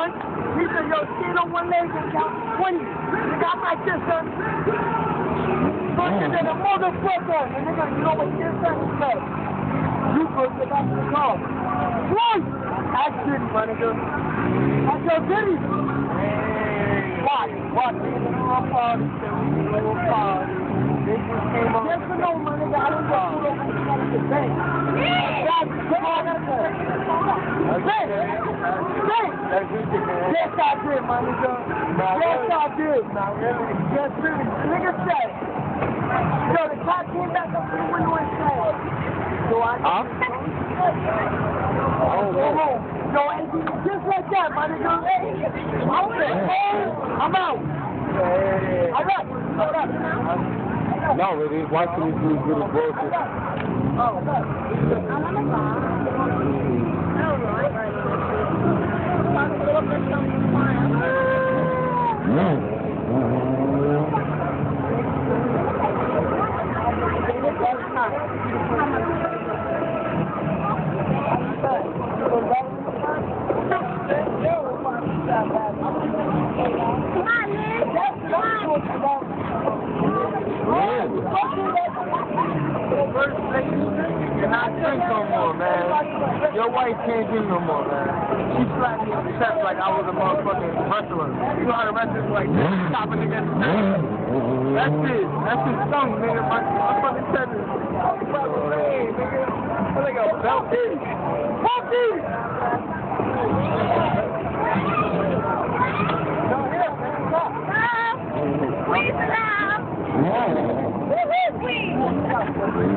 son. He said, yo, stand on one leg and count 20. Nigga, I'm like this, son. Fucking than a motherfucker. And nigga, you know what this son is like? You go to the back of the car. Twice! That's Diddy, my nigga. That's your Diddy. Watch, nigga. I'm proud of you. I'm proud. They just came on. Yes or no, my nigga? I didn't go through the bank. Come on, that's it. Yes, I did, my nigga. Yes, I did. Not really. Yes, really. Nigga said, yo, the cop came back up to the window and said, so I go home. Yo, just like that, my nigga. I'm out. I'm up. No, it is. Watching these dudes do the bullshit. And I drink no more, man. Your wife can't drink no more, man. She slapped me in the chest like I was a motherfucking wrestler. You know how the wrestlers like stopping against the chest? That's it. That's his tongue, nigga. My fucking chest is nigga. I'm like a belt this. Fuck this! Please stop! Please!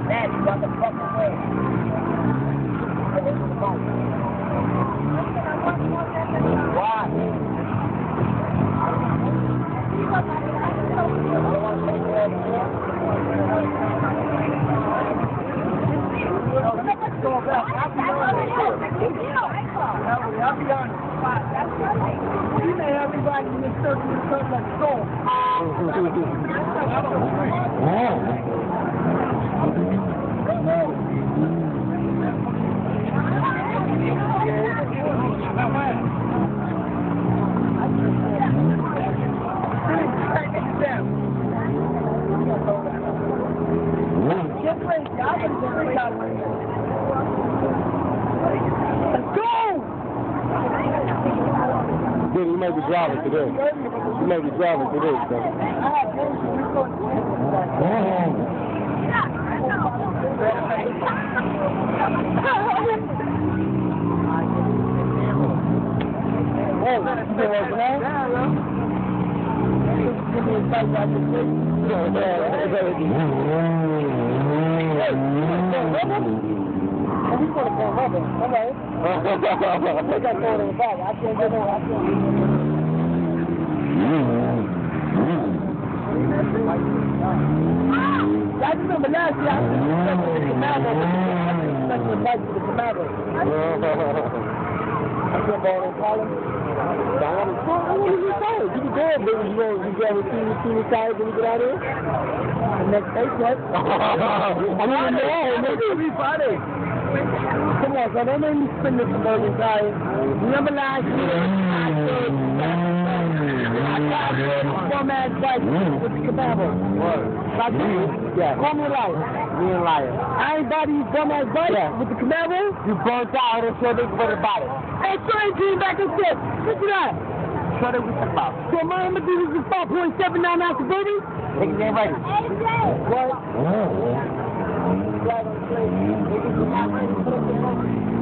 That's motherfucking way. Why? I'll be honest. You may have everybody in this circle and stuff like soul. Dude, you may be driving today. You may be driving today, so. Hey, you been working out? Give me a fight back to sleep. Oh, he's going to call mother. All right. I got going in the back. I can't get on. I remember last year I was the Camaro. I was the Camaro. I can't go in college. What is your tires? You can go up there. You go see the tires when you get out of here. The next day, what? I don't even know. Maybe it'll be Friday. Come on, son. Don't make me spin this morning, guys. Remember last year? I got a bum-ass bike with the Camaro. What? Like you? Yeah. Call me a liar. Me a liar. I ain't bought these bum-ass bikes with the Camaro. You burnt out and so they forgot about it. Hey, 13 back and forth. Look at that. Show them what you're about. So Miami Beach is 5.79 ounces, baby. Niggas ain't ready. What? Right on play. Niggas not ready to put up the money.